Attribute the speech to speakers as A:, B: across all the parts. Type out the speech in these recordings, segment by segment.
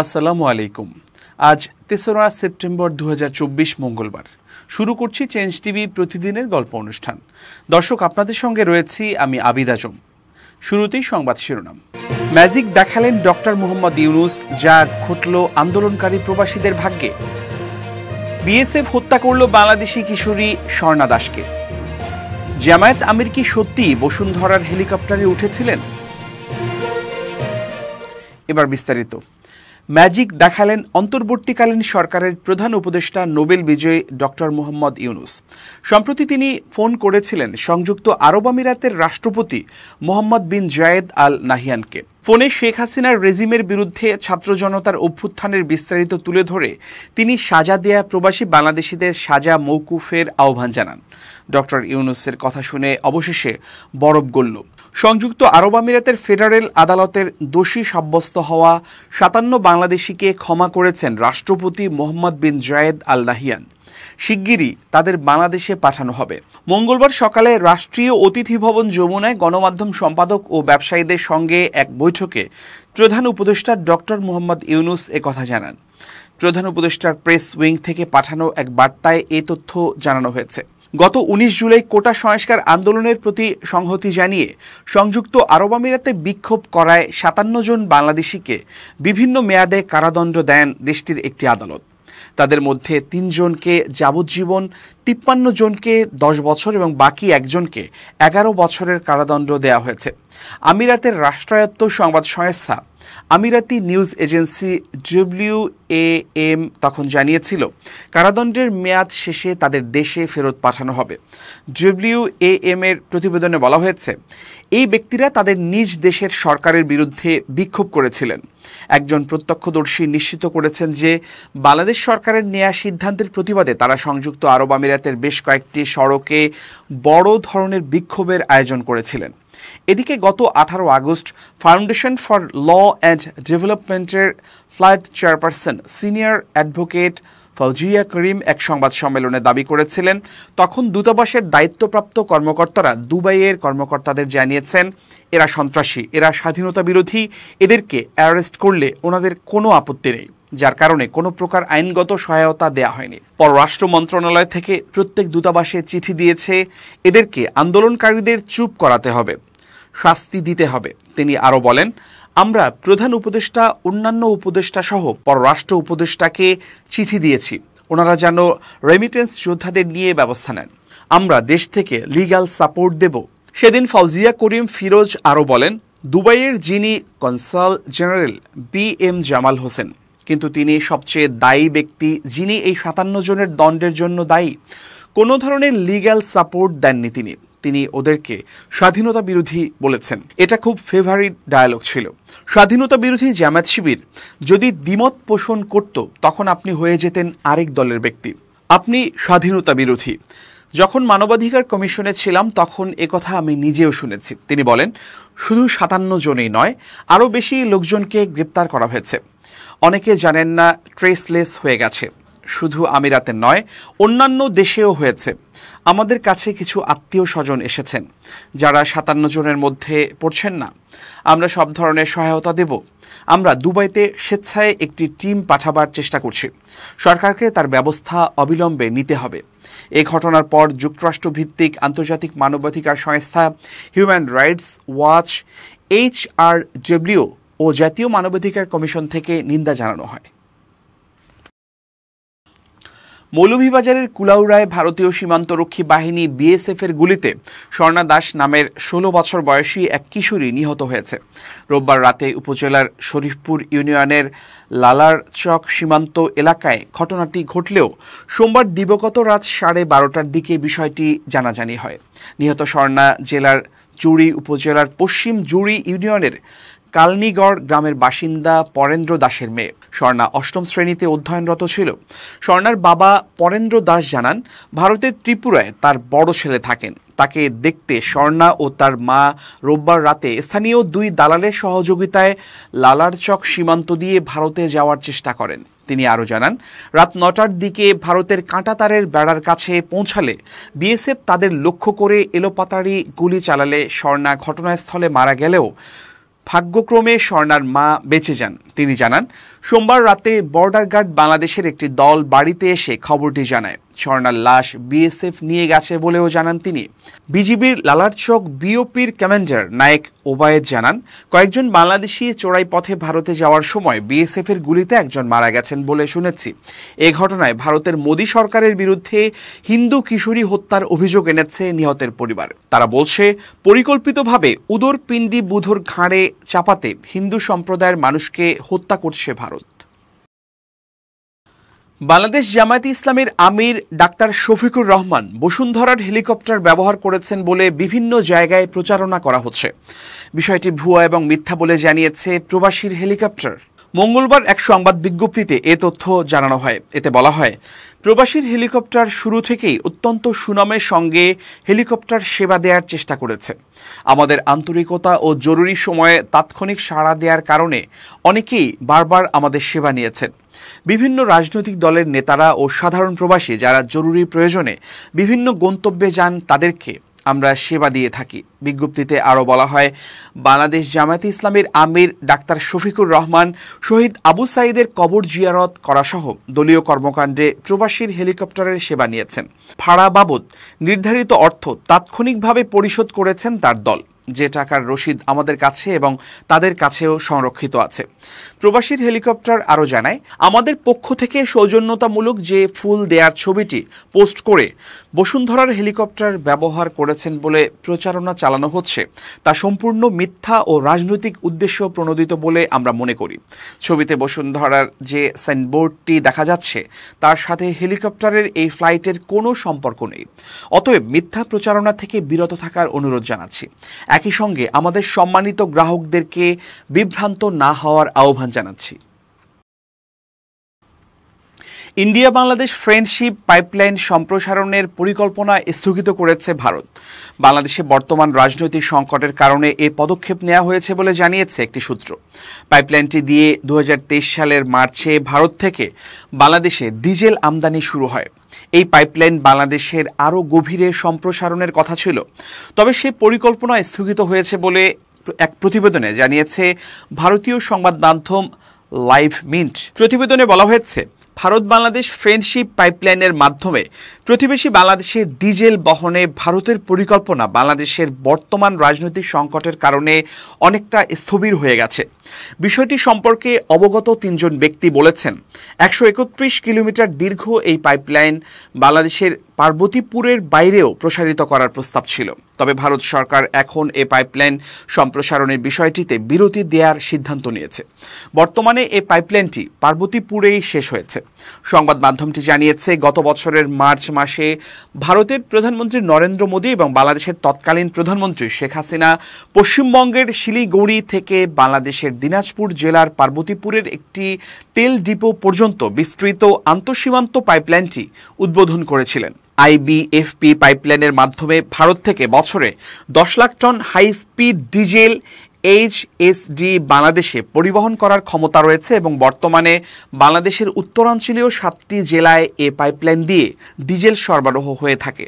A: আসসালামু আলাইকুম। আজ ৩রা সেপ্টেম্বর ২০২৪ মঙ্গলবার। শুরু করছি চেঞ্জ টিভি প্রতিদিনের গল্প অনুষ্ঠান। দর্শক, আপনাদের সঙ্গে রয়েছি আমি আবিদ আজম। শুরুতেই সংবাদ শিরোনাম। ম্যাজিক দেখালেন ডক্টর মোহাম্মদ ইউনূস, যা ঘটল আন্দোলনকারী প্রবাসীদের ভাগ্যে। বিএসএফ হত্যা করল বাংলাদেশি কিশোরী স্বর্ণা দাসকে। জামায়াত আমির কি সত্যি বসুন্ধরার হেলিকপ্টারে উঠেছিলেন? এবার বিস্তারিত। ম্যাজিক দেখালেন অন্তর্বর্তীকালীন সরকারের প্রধান উপদেষ্টা নোবেল বিজয়ী ডক্টর মোহাম্মদ ইউনূস। সম্প্রতি তিনি ফোন করেছিলেন সংযুক্ত আরব আমিরাতের রাষ্ট্রপতি মোহাম্মদ বিন জায়েদ আল নাহিয়ানকে। ফোনে শেখ হাসিনার রেজিমের বিরুদ্ধে ছাত্র জনতার অভ্যুত্থানের বিস্তারিত তুলে ধরে তিনি সাজা দেয়া প্রবাসী বাংলাদেশিদের সাজা মওকুফের আহ্বান জানান। ডক্টর ইউনূসের কথা শুনে অবশেষে বরফ গলল। সংযুক্ত আরব আমিরাতের ফেডারেল আদালতের দোষী সাব্যস্ত হওয়া ৫৭ বাংলাদেশিকে ক্ষমা করেছেন রাষ্ট্রপতি মোহাম্মদ বিন জায়েদ আল নাহিয়ান। শিগগিরই তাদের বাংলাদেশে পাঠানো হবে। মঙ্গলবার সকালে রাষ্ট্রীয় অতিথি ভবন যমুনায় গণমাধ্যম সম্পাদক ও ব্যবসায়ীদের সঙ্গে এক বৈঠকে প্রধান উপদেষ্টা ডক্টর মোহাম্মদ ইউনূস একথা জানান। প্রধান উপদেষ্টার প্রেস উইং থেকে পাঠানো এক বার্তায় এ তথ্য জানানো হয়েছে। গত ১৯ জুলাই কোটা সংস্কার আন্দোলনের প্রতি সংহতি জানিয়ে সংযুক্ত আরব আমিরাতে বিক্ষোভ করায় ৫৭ জন বাংলাদেশিকে বিভিন্ন মেয়াদে কারাদণ্ড দেন দেশটির একটি আদালত। তাদের মধ্যে ৩ জনকে যাবজ্জীবন, ৫৩ জনকে 10 বছর এবং বাকি একজনকে 11 বছরের কারাদণ্ড দেওয়া হয়েছে। আমিরাতের রাষ্ট্রায়ত্ত সংবাদ সংস্থা আমিরাতি নিউজ এজেন্সি WAM তখন জানিয়েছিল কারাদণ্ডের মেয়াদ শেষে তাদের দেশে ফেরত পাঠানো হবে। WAM এর প্রতিবেদনে বলা হয়েছে, এই ব্যক্তিরা তাদের নিজ দেশের সরকারের বিরুদ্ধে বিক্ষোভ করেছিলেন। একজন প্রত্যক্ষদর্শী নিশ্চিত করেছেন যে বাংলাদেশ সরকারের নেয়া সিদ্ধান্তের প্রতিবাদে তারা সংযুক্ত আরব আমিরাতের বেশ কয়েকটি সড়কে বড় ধরনের বিক্ষোভের আয়োজন করেছিলেন। এদিকে গত 18 August Foundation for Law and ডেভেলপমেন্টের ফ্লাইট chairperson senior advocate Fouzia Karim এক সংবাদ সম্মেলনে দাবি করেছিলেন, তখন দূতাবাসের দায়িত্বপ্রাপ্ত কর্মকর্তারা দুবাইয়ের কর্মকর্তাদের জানিয়েছেন এরা সন্ত্রাসী, এরা স্বাধীনতা বিরোধী, এদেরকে অ্যারেস্ট করলে ওনাদের কোনো আপত্তি নেই, যার কারণে কোনো প্রকার আইনগত সহায়তা দেয়া হয়নি। পররাষ্ট্র মন্ত্রণালয় থেকে প্রত্যেক দূতাবাসে চিঠি দিয়েছে, এদেরকে আন্দোলনকারীদের চুপ করাতে হবে, শাস্তি দিতে হবে। তিনি আরও বলেন, আমরা প্রধান উপদেষ্টা, অন্যান্য উপদেষ্টা সহ পররাষ্ট্র উপদেষ্টাকে চিঠি দিয়েছি, ওনারা যেন রেমিটেন্স যোদ্ধাদের নিয়ে ব্যবস্থা নেন। আমরা দেশ থেকে লিগ্যাল সাপোর্ট দেব। সেদিন ফৌজিয়া করিম ফিরোজ আরও বলেন, দুবাইয়ের যিনি consul general BM Jamal Hossain, কিন্তু তিনি সবচেয়ে দায়ী ব্যক্তি, যিনি এই ৫৭ জনের দণ্ডের জন্য দায়ী। কোনো ধরনের লিগ্যাল সাপোর্ট দেননি তিনি ওদেরকে স্বাধীনতা বিরোধী বলেছেন। এটা খুব ফেভারিট ডায়ালগ ছিল। স্বাধীনতা বিরোধী জামায়াত শিবির যদি দ্বিমত পোষণ করত, তখন আপনি হয়ে যেতেন আরেক দলের ব্যক্তি। আপনি স্বাধীনতা বিরোধী। যখন মানবাধিকার কমিশনে ছিলাম তখন একথা আমি নিজেও শুনেছি। তিনি বলেন, শুধু ৫৭ জনেই নয়, আরও বেশি লোকজনকে গ্রেপ্তার করা হয়েছে। অনেকে জানেন না, ট্রেসলেস হয়ে গেছে। শুধু আমিরাতে নয়, অন্যান্য দেশেও হয়েছে। আমাদের কাছে কিছু আত্মীয় স্বজন এসেছেন যারা ৫৭ জনের মধ্যে পড়ছেন না। আমরা সব ধরনের সহায়তা দেব। আমরা দুবাইতে স্বেচ্ছায় একটি টিম পাঠাবার চেষ্টা করছি। সরকারকে তার ব্যবস্থা অবিলম্বে নিতে হবে। এই ঘটনার পর যুক্তরাষ্ট্রভিত্তিক আন্তর্জাতিক মানবাধিকার সংস্থা হিউম্যান রাইটস ওয়াচ, HRW ও জাতীয় মানবাধিকার কমিশন থেকে নিন্দা জানানো হয়। মৌলভীবাজারের কুলাউড়ায় ভারতীয় সীমান্তরক্ষী বাহিনী BSF এর গুলিতে স্বর্ণা দাস নামের 16 বছর বয়সী এক কিশোরী নিহত হয়েছে। রোববার রাতে উপজেলার শরীফপুর ইউনিয়নের লালারচক সীমান্ত এলাকায় ঘটনাটি ঘটলেও সোমবার দিবাগত রাত 12:30টার দিকে বিষয়টি জানাজানি হয়। নিহত স্বর্ণা জেলার জুড়ি উপজেলার পশ্চিম জুড়ি ইউনিয়নের কালনিগড় গ্রামের বাসিন্দা পরেন্দ্র দাসের মেয়ে। স্বর্ণা 8ম শ্রেণীতে অধ্যয়নরত ছিল। স্বর্ণার বাবা পরেন্দ্র দাস জানান, ভারতের ত্রিপুরায় তার বড় ছেলে থাকেন। তাকে দেখতে স্বর্ণা ও তার মা রোববার রাতে স্থানীয় 2 দালালের সহযোগিতায় লালারচক সীমান্ত দিয়ে ভারতে যাওয়ার চেষ্টা করেন। তিনি আরও জানান, রাত 9টার দিকে ভারতের কাঁটাতারের বেড়ার কাছে পৌঁছালে BSF তাদের লক্ষ্য করে এলোপাতাড়ি গুলি চালালে স্বর্ণা ঘটনাস্থলে মারা গেলেও ভাগ্যক্রমে স্বর্ণার মা বেঁচে যান। তিনি জানান, সোমবার রাতে বর্ডার গার্ড বাংলাদেশের একটি দল বাড়িতে এসে খবরটি জানায়। স্বর্ণার লাশ বিএসএফ নিয়ে গেছে বলেও জানান তিনি। বিজিবির লালারচক বিওপির কমান্ডার নায়েক ওবায়েদ জানান, কয়েকজন বাংলাদেশি চোরাই পথে ভারতে যাওয়ার সময় বিএসএফ এর গুলিতে একজন মারা গেছেন বলে শুনেছি। এ ঘটনায় ভারতের মোদী সরকারের বিরুদ্ধে হিন্দু কিশোরী হত্যার অভিযোগ এনেছে নিহতের পরিবার। তারা বলছে, পরিকল্পিতভাবে উদরপিণ্ডি বুধর ঘাড়ে চাপাতে হিন্দু সম্প্রদায়ের মানুষকে হত্যা করছে ভারত। বাংলাদেশ জামায়াতে ইসলামের আমির ডাক্তার শফিকুর রহমান বসুন্ধরার হেলিকপ্টার ব্যবহার করেছেন বলে বিভিন্ন জায়গায় প্রচারণা করা হচ্ছে। বিষয়টি ভুয়া এবং মিথ্যা বলে জানিয়েছে প্রবাসীর হেলিকপ্টার। মঙ্গলবার এক সংবাদ বিজ্ঞপ্তিতে এ তথ্য জানানো হয়। এতে বলা হয়, প্রবাসীর হেলিকপ্টার শুরু থেকেই অত্যন্ত সুনামের সঙ্গে হেলিকপ্টার সেবা দেওয়ার চেষ্টা করেছে। আমাদের আন্তরিকতা ও জরুরি সময়ে তাৎক্ষণিক সাড়া দেওয়ার কারণে অনেকেই বারবার আমাদের সেবা নিয়েছেন। বিভিন্ন রাজনৈতিক দলের নেতারা ও সাধারণ প্রবাসী যারা জরুরি প্রয়োজনে বিভিন্ন গন্তব্যে যান তাদেরকে আমরা সেবা দিয়ে থাকি। বিজ্ঞপ্তিতে আরও বলা হয়, বাংলাদেশ জামায়াতে ইসলামের আমির ডাক্তার শফিকুর রহমান শহীদ আবু সাঈদের কবর জিয়ারত করাসহ দলীয় কর্মকাণ্ডে প্রবাসীর হেলিকপ্টারের সেবা নিয়েছেন। ভাড়া বাবদ নির্ধারিত অর্থ তাৎক্ষণিকভাবে পরিশোধ করেছেন তার দল, যে টাকার রসিদ আমাদের কাছে এবং তাদের কাছেও সংরক্ষিত আছে। প্রবাসীর হেলিকপ্টার আরও জানায়, আমাদের পক্ষ থেকে সৌজন্যতামূলক যে ফুল দেয়ার ছবিটি পোস্ট করে বসুন্ধরার হেলিকপ্টার ব্যবহার করেছেন বলে প্রচারণা চালানো হচ্ছে তা সম্পূর্ণ মিথ্যা ও রাজনৈতিক উদ্দেশ্য প্রণোদিত বলে আমরা মনে করি। ছবিতে বসুন্ধরার যে সাইনবোর্ডটি দেখা যাচ্ছে তার সাথে হেলিকপ্টারের এই ফ্লাইটের কোনো সম্পর্ক নেই। অতএব মিথ্যা প্রচারণা থেকে বিরত থাকার অনুরোধ জানাচ্ছি। একই সঙ্গে আমাদের সম্মানিত গ্রাহকদেরকে বিভ্রান্ত না হওয়ার আহ্বান জানাচ্ছি। ইন্ডিয়া বাংলাদেশ ফ্রেন্ডশিপ পাইপলাইন সম্প্রসারণের পরিকল্পনা স্থগিত করেছে ভারত। বাংলাদেশে বর্তমান রাজনৈতিক সংকটের কারণে এই পদক্ষেপ নেওয়া হয়েছে বলে জানিয়েছে একটি সূত্র। পাইপলাইনটি দিয়ে 2023 সালের মার্চে ভারত থেকে বাংলাদেশে ডিজেল আমদানি শুরু হয়। এই পাইপলাইন বাংলাদেশের আরও গভীরে সম্প্রসারণের কথা ছিল, তবে সে পরিকল্পনা স্থগিত হয়েছে বলে এক প্রতিবেদনে জানিয়েছে ভারতীয় সংবাদ মাধ্যম লাইভ মিন্ট। প্রতিবেদনে বলা হয়েছে, ভারত বাংলাদেশ ফ্রেন্ডশিপ পাইপলাইনের মাধ্যমে প্রতিবেশী বাংলাদেশের ডিজেল বহনে ভারতের পরিকল্পনা বাংলাদেশের বর্তমান রাজনৈতিক সংকটের কারণে অনেকটা স্থবির হয়ে গেছে। বিষয়টি সম্পর্কে অবগত 3 জন ব্যক্তি বলেছেন, 131 কিলোমিটার দীর্ঘ এই পাইপলাইন বাংলাদেশের পার্বতীপুরের বাইরেও প্রসারিত করার প্রস্তাব ছিল। তবে ভারত সরকার এখন এই পাইপলাইন সম্প্রসারণের বিষয়টিতে বিরতি দেওয়ার সিদ্ধান্ত নিয়েছে। বর্তমানে এই পাইপলাইনটি পার্বতীপুরেই শেষ হয়েছে। সংবাদ মাধ্যমটি জানিয়েছে, গত বছরের মার্চ মাসে ভারতের প্রধানমন্ত্রী নরেন্দ্র মোদী এবং বাংলাদেশের তৎকালীন প্রধানমন্ত্রী শেখ হাসিনা পশ্চিমবঙ্গের শিলিগুড়ি থেকে বাংলাদেশের দিনাজপুর জেলার পার্বতীপুরের একটি তেল ডিপো পর্যন্ত বিস্তৃত আন্তঃসীমান্ত পাইপলাইনটি উদ্বোধন করেছিলেন। আইবিএফপি পাইপলাইনের মাধ্যমে ভারত থেকে বছরে 10 lakh ton high speed diesel HSD বাংলাদেশে পরিবহন করার ক্ষমতা রয়েছে এবং বর্তমানে বাংলাদেশের উত্তরাঞ্চলীয় 7টি জেলায় এ পাইপলাইন দিয়ে ডিজেল সরবরাহ হয়ে থাকে।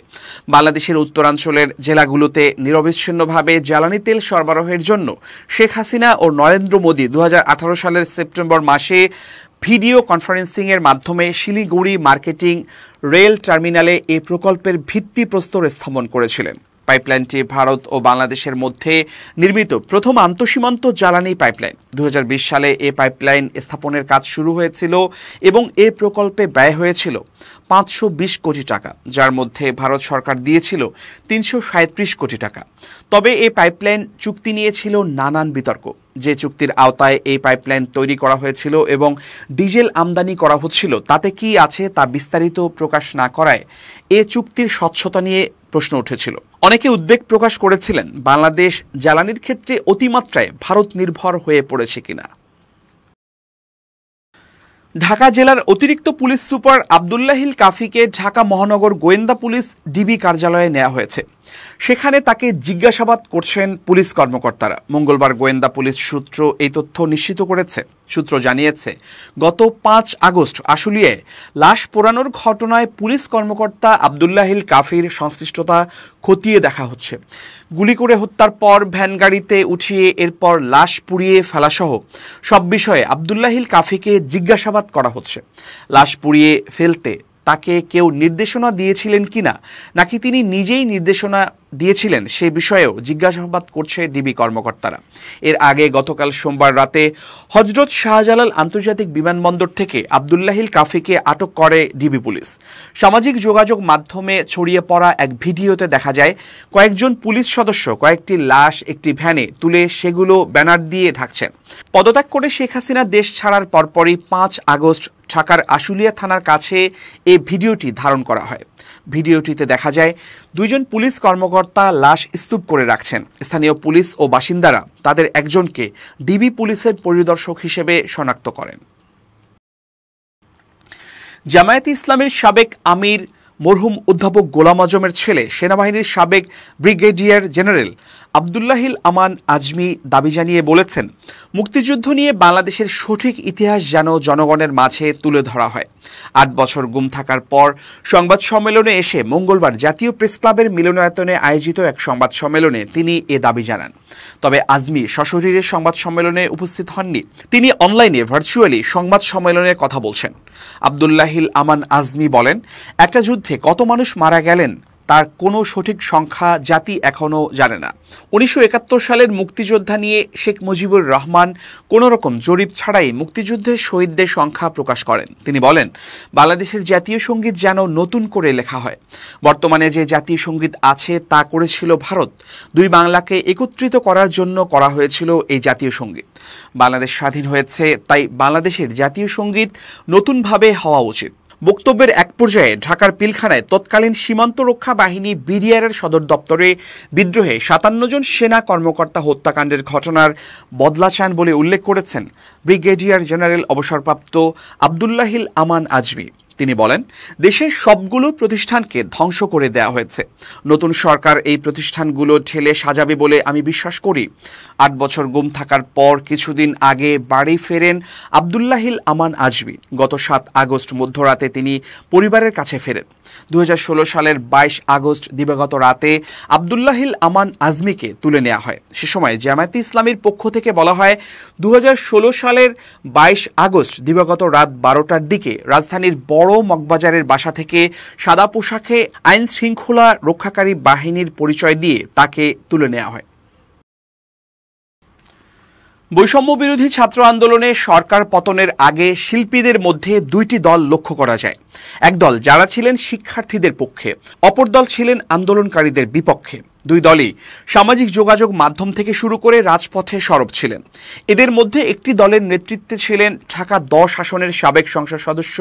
A: বাংলাদেশের উত্তরাঞ্চলের জেলাগুলোতে নিরবিচ্ছিন্নভাবে জ্বালানি তেল সরবরাহের জন্য শেখ হাসিনা ও নরেন্দ্র মোদী 2018 সালের সেপ্টেম্বর মাসে ভিডিও কনফারেন্সিংয়ের মাধ্যমে শিলিগুড়ি মার্কেটিং রেল টার্মিনালে এই প্রকল্পের ভিত্তিপ্রস্তর স্থাপন করেছিলেন। পাইপলাইনটি ভারত ও বাংলাদেশের মধ্যে নির্মিত প্রথম আন্তঃসীমান্ত জ্বালানি পাইপলাইন। 2020 সালে এই পাইপলাইন স্থাপনের কাজ শুরু হয়েছিল এবং এ প্রকল্পে ব্যয় হয়েছিল 520 কোটি টাকা, যার মধ্যে ভারত সরকার দিয়েছিল 337 কোটি টাকা। তবে এই পাইপলাইন চুক্তি নিয়েছিল নানান বিতর্ক। যে চুক্তির আওতায় এই পাইপলাইন তৈরি করা হয়েছিল এবং ডিজেল আমদানি করা হচ্ছিল তাতে কি আছে তা বিস্তারিত প্রকাশ না করায় এ চুক্তির স্বচ্ছতা নিয়ে প্রশ্ন উঠেছিল। অনেকে উদ্বেগ প্রকাশ করেছিলেন বাংলাদেশ জ্বালানির ক্ষেত্রে অতিমাত্রায় ভারত নির্ভর হয়ে পড়েছে কিনা। ঢাকা জেলার অতিরিক্ত পুলিশ সুপার আব্দুল্লাহিল কাফিকে ঢাকা মহানগর গোয়েন্দা পুলিশ ডিবি কার্যালয়ে নেওয়া হয়েছে। সেখানে তাকে জিজ্ঞাসাবাদ করছেন পুলিশ কর্মকর্তারা। মঙ্গলবার গোয়েন্দা পুলিশ সূত্র এই তথ্য নিশ্চিত করেছে। সূত্র জানিয়েছে, গত 5 আগস্ট আশুলিয়ায় লাশ পোড়ানোর ঘটনায় পুলিশ কর্মকর্তা আব্দুল্লাহিল কাফির সংশ্লিষ্টতা খতিয়ে দেখা হচ্ছে। গুলি করে হত্যার পর ভ্যান গাড়িতে উঠিয়ে এরপর লাশ পুড়িয়ে ফেলাসহ সব বিষয়ে আব্দুল্লাহিল কাফিকে জিজ্ঞাসাবাদ করা হচ্ছে। লাশ পুড়িয়ে ফেলতে তাকে কেউ নির্দেশনা দিয়েছিলেন কিনা, নাকি তিনি নিজেই নির্দেশনা দিয়েছিলেন সে বিষয়েও জিজ্ঞাসাবাদ করছে ডিবি কর্মকর্তারা। এর আগে গতকাল সোমবার রাতে হযরত শাহজালাল আন্তর্জাতিক বিমানবন্দর থেকে আব্দুল্লাহিল কাফিকে আটক করে ডিবি পুলিশ। সামাজিক যোগাযোগ মাধ্যমে ছড়িয়ে পড়া এক ভিডিওতে দেখা যায় কয়েকজন পুলিশ সদস্য কয়েকটি লাশ একটি ভ্যানে তুলে সেগুলো ব্যানার দিয়ে ঢাকছেন। পদত্যাগ করে শেখ হাসিনা দেশ ছাড়ার পরপরই 5 আগস্ট ঢাকার আশুলিয়া থানার কাছে এই ভিডিওটি ধারণ করা হয়। ভিডিওটিতে দেখা যায় 2 জন পুলিশ কর্মকর্তা লাশ স্তূপ করে রাখছেন। স্থানীয় পুলিশ ও বাসিন্দারা তাদের একজনকে ডিবি পুলিশের পরিদর্শক হিসেবে শনাক্ত করেন। জামায়াতে ইসলামের সাবেক আমির মরহুম অধ্যাপক গোলাম আজমের ছেলে সেনাবাহিনীর সাবেক ব্রিগেডিয়ার জেনারেল আব্দুল্লাহিল আমান আজমি দাবি জানিয়ে বলেছেন, মুক্তিযুদ্ধ নিয়ে বাংলাদেশের সঠিক ইতিহাস যেন জনগণের মাঝে তুলে ধরা হয়। 8 বছর গুম থাকার পর সংবাদ সম্মেলনে এসে মঙ্গলবার জাতীয় প্রেস ক্লাবের মিলনায়তনে আয়োজিত এক সংবাদ সম্মেলনে তিনি এ দাবি জানান। তবে আজমি সশরীরে সংবাদ সম্মেলনে উপস্থিত হননি। তিনি অনলাইনে ভার্চুয়ালি সংবাদ সম্মেলনে কথা বলছেন। আব্দুল্লাহিল আমান আজমি বলেন, একটা যুদ্ধে কত মানুষ মারা গেলেন তার কোনো সঠিক সংখ্যা জাতি এখনও জানে না। 1971 সালের মুক্তিযোদ্ধা নিয়ে শেখ মুজিবুর রহমান কোনোরকম জরিপ ছাড়াই মুক্তিযুদ্ধের শহীদদের সংখ্যা প্রকাশ করেন। তিনি বলেন, বাংলাদেশের জাতীয় সঙ্গীত যেন নতুন করে লেখা হয়। বর্তমানে যে জাতীয় সঙ্গীত আছে তা করেছিল ভারত। 2 বাংলাকে একত্রিত করার জন্য করা হয়েছিল এই জাতীয় সঙ্গীত। বাংলাদেশ স্বাধীন হয়েছে, তাই বাংলাদেশের জাতীয় সঙ্গীত নতুনভাবে হওয়া উচিত। বক্তব্যের এক পর্যায়ে ঢাকার পিলখানায় তৎকালীন সীমান্ত রক্ষা বাহিনী বিডিআরের সদর দপ্তরে বিদ্রোহে 57 জন সেনা কর্মকর্তা হত্যাকাণ্ডের ঘটনার বদলা চান বলে উল্লেখ করেছেন ব্রিগেডিয়ার জেনারেল অবসরপ্রাপ্ত আব্দুল্লাহিল আমান আজমি। তিনি বলেন, দেশের সবগুলো প্রতিষ্ঠানকে ধ্বংস করে দেওয়া হয়েছে। নতুন সরকার এই প্রতিষ্ঠানগুলো ঠেলে সাজাবে বলে আমি বিশ্বাস করি। 8 বছর গুম থাকার পর কিছুদিন আগে বাড়ি ফেরেন আব্দুল্লাহিল আমান আজমি। গত 7 আগস্ট মধ্যরাতে তিনি পরিবারের কাছে ফেরেন। 2016 সালের 22 আগস্ট দিবাগত রাতে আব্দুল্লাহিল আমান আজমিকে তুলে নেওয়া হয়। সে সময় জামায়াতে ইসলামীর পক্ষ থেকে বলা হয়, 2016 সালের 22 আগস্ট দিবাগত রাত 12টার দিকে রাজধানীর বড় মগবাজারের বাসা থেকে সাদা পোশাকে আইন শৃঙ্খলা রক্ষাকারী বাহিনীর পরিচয় দিয়ে তাকে তুলে নেওয়া হয়। বৈষম্য বিরোধী ছাত্র আন্দোলনে সরকার পতনের আগে শিল্পীদের মধ্যে 2টি দল লক্ষ্য করা যায়। এক দল যারা ছিলেন শিক্ষার্থীদের পক্ষে, অপর দল ছিলেন আন্দোলনকারীদের বিপক্ষে। 2 দলই সামাজিক যোগাযোগ মাধ্যম থেকে শুরু করে রাজপথে সরব ছিলেন। এদের মধ্যে একটি দলের নেতৃত্বে ছিলেন ঢাকা 10 আসনের সাবেক সংসদ সদস্য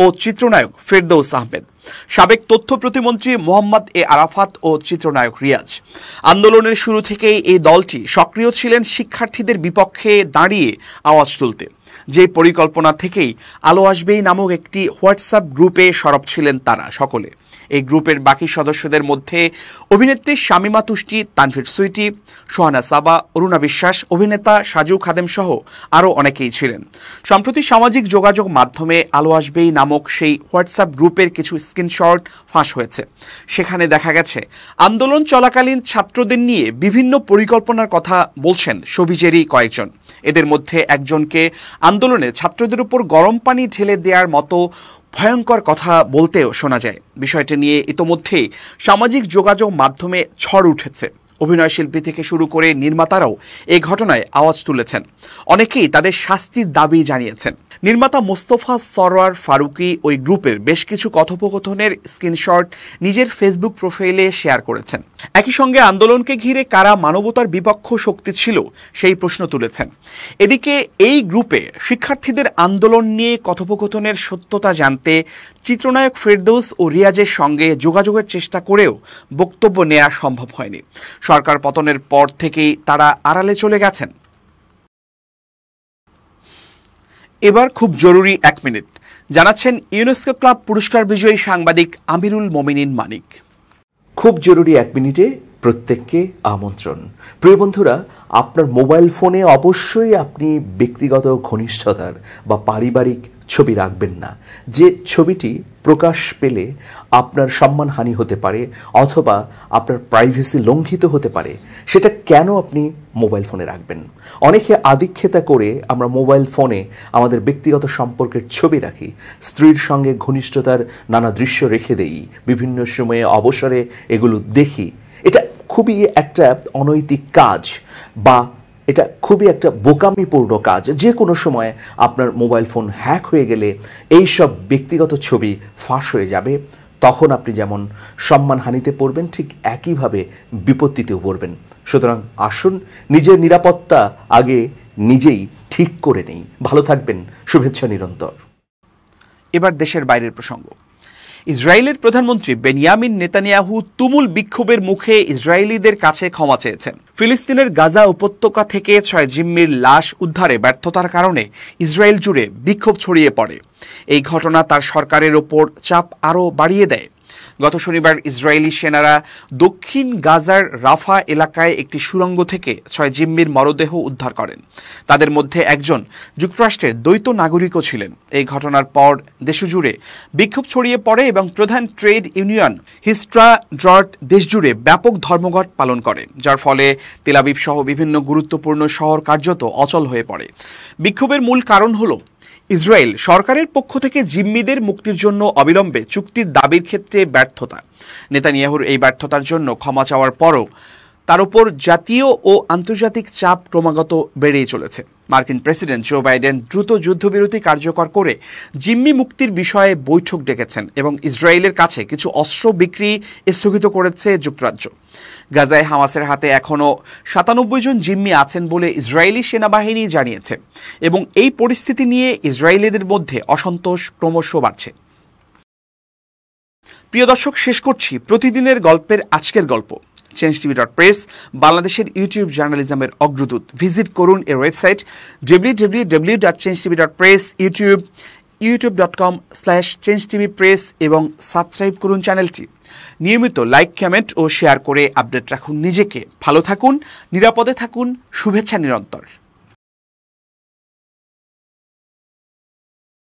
A: ও চিত্রনায়ক ফেরদৌস আহমেদ, সাবেক তথ্য প্রতিমন্ত্রী মোহাম্মদ এ আরাফাত ও চিত্রনায়ক রিয়াজ। আন্দোলনের শুরু থেকেই এই দলটি সক্রিয় ছিলেন শিক্ষার্থীদের বিপক্ষে দাঁড়িয়ে আওয়াজ তুলতে। যে পরিকল্পনা থেকেই আলো আসবেই নামক একটি হোয়াটসঅ্যাপ গ্রুপে সরব ছিলেন তারা সকলে। এই গ্রুপের বাকি সদস্যদের মধ্যে অভিনেত্রী শামিমা তুষ্টি, তানভীর সুইটি, সোহানা সাবা, অরুণা বিশ্বাস, অভিনেতা সাজু খাদেম সহ আরও অনেকেই ছিলেন। সম্প্রতি সামাজিক যোগাযোগ মাধ্যমে আলো আসবেই নামক সেই হোয়াটসঅ্যাপ গ্রুপের কিছু স্ক্রিনশট ফাঁস হয়েছে। সেখানে দেখা গেছে আন্দোলন চলাকালীন ছাত্রদের নিয়ে বিভিন্ন পরিকল্পনার কথা বলছেন সবিজেরই কয়েকজন। এদের মধ্যে একজনকে আন্দোলনে ছাত্রদের উপর গরম পানি ঢেলে দেওয়ার মতো ভয়ঙ্কর কথা বলতেও শোনা যায়। বিষয়টি নিয়ে ইতোমধ্যেই সামাজিক যোগাযোগ মাধ্যমে ঝড় উঠেছে। অভিনয় শিল্পী থেকে শুরু করে নির্মাতারাও এই ঘটনায় আওয়াজ তুলেছেন। অনেকেই তাদের শাস্তির দাবি জানিয়েছেন। নির্মাতা মোস্তফা সরোয়ার ফারুকি ওই গ্রুপের বেশ কিছু কথোপকথনের স্ক্রিনশট নিজের ফেসবুক প্রোফাইলে শেয়ার করেছেন। একই সঙ্গে আন্দোলনকে ঘিরে কারা মানবতার বিপক্ষ শক্তি ছিল সেই প্রশ্ন তুলেছেন। এদিকে এই গ্রুপে শিক্ষার্থীদের আন্দোলন নিয়ে কথোপকথনের সত্যতা জানতে চিত্রনায়ক ফেরদৌস ও রিয়াজের সঙ্গে যোগাযোগের চেষ্টা করেও বক্তব্য নেওয়া সম্ভব হয়নি। সরকার পতনের পর থেকেই তারা আড়ালে চলে গেছেন। এবার খুব জরুরি 1 মিনিট জানাচ্ছেন ইউনেস্কো ক্লাব পুরস্কার বিজয়ী সাংবাদিক আমিরুল মোমিনিন মানিক।
B: খুব জরুরি 1 মিনিটে প্রত্যেককে আমন্ত্রণ। প্রিয় বন্ধুরা, আপনার মোবাইল ফোনে অবশ্যই আপনি ব্যক্তিগত ঘনিষ্ঠতার বা পারিবারিক ছবি রাখবেন না। যে ছবিটি প্রকাশ পেলে আপনার সম্মানহানি হতে পারে অথবা আপনার প্রাইভেসি লঙ্ঘিত হতে পারে, সেটা কেন আপনি মোবাইল ফোনে রাখবেন? অনেকে আদিক্ষেতা করে আমরা মোবাইল ফোনে আমাদের ব্যক্তিগত সম্পর্কের ছবি রাখি, স্ত্রীর সঙ্গে ঘনিষ্ঠতার নানা দৃশ্য রেখে দেই, বিভিন্ন সময়ে অবসরে এগুলো দেখি। এটা খুবই একটা অনৈতিক কাজ বা এটা খুবই একটা বোকামিপূর্ণ কাজ। যে কোনো সময় আপনার মোবাইল ফোন হ্যাক হয়ে গেলে এই সব ব্যক্তিগত ছবি ফাঁস হয়ে যাবে। তখন আপনি যেমন সম্মানহানিতে পড়বেন, ঠিক একইভাবে বিপত্তিতেও পড়বেন। সুতরাং আসুন নিজের নিরাপত্তা আগে নিজেই ঠিক করে নেই। ভালো থাকবেন, শুভেচ্ছা নিরন্তর।
A: এবার দেশের বাইরের প্রসঙ্গ। ইসরায়েলের প্রধানমন্ত্রী বেনিয়ামিন নেতানিয়াহু তুমুল বিক্ষোভের মুখে ইসরায়েলিদের কাছে ক্ষমা চেয়েছেন। ফিলিস্তিনের গাজা উপত্যকা থেকে 6 জিম্মির লাশ উদ্ধারে ব্যর্থতার কারণে ইসরায়েল জুড়ে বিক্ষোভ ছড়িয়ে পড়ে। এই ঘটনা তার সরকারের ওপর চাপ আরও বাড়িয়ে দেয়। গত শনিবার ইসরায়েলি সেনারা দক্ষিণ গাজার রাফা এলাকায় একটি সুড়ঙ্গ থেকে 6 জিম্মির মরদেহ উদ্ধার করেন। তাদের মধ্যে একজন যুক্তরাষ্ট্রের দ্বৈত নাগরিকও ছিলেন। এই ঘটনার পর দেশজুড়ে বিক্ষোভ ছড়িয়ে পড়ে এবং প্রধান ট্রেড ইউনিয়ন হিস্ট্রা ড্রট দেশজুড়ে ব্যাপক ধর্মঘট পালন করে, যার ফলে তেল আবিব সহ বিভিন্ন গুরুত্বপূর্ণ শহর কার্যত অচল হয়ে পড়ে। বিক্ষোভের মূল কারণ হল ইসরায়েল সরকারের পক্ষ থেকে জিম্মিদের মুক্তির জন্য অবিলম্বে চুক্তির দাবির ক্ষেত্রে ব্যর্থতা। নেতানিয়াহুর এই ব্যর্থতার জন্য ক্ষমা চাওয়ার পরও তার উপর জাতীয় ও আন্তর্জাতিক চাপ ক্রমাগত বেড়েই চলেছে। মার্কিন প্রেসিডেন্ট জো বাইডেন দ্রুত যুদ্ধবিরতি কার্যকর করে জিম্মি মুক্তির বিষয়ে বৈঠক ডেকেছেন এবং ইসরায়েলের কাছে কিছু অস্ত্র বিক্রি স্থগিত করেছে যুক্তরাজ্য। গাজায় হামাসের হাতে এখনও 97 জন জিম্মি আছেন বলে ইসরায়েলি সেনাবাহিনী জানিয়েছে এবং এই পরিস্থিতি নিয়ে ইসরায়েলিদের মধ্যে অসন্তোষ ক্রমশ বাড়ছে। প্রিয় দর্শক, শেষ করছি প্রতিদিনের গল্পের আজকের গল্প। changetv.press বাংলাদেশের ইউটিউব জার্নালিজমের অগ্রদূত। ভিজিট করুন এর ওয়েবসাইট www.changetv.press, youtube.com/changetv press এবং সাবস্ক্রাইব করুন চ্যানেলটি। নিয়মিত লাইক, কমেন্ট ও শেয়ার করে আপডেট রাখুন নিজেকে। ভালো থাকুন, নিরাপদে থাকুন, শুভেচ্ছা নিরন্তর।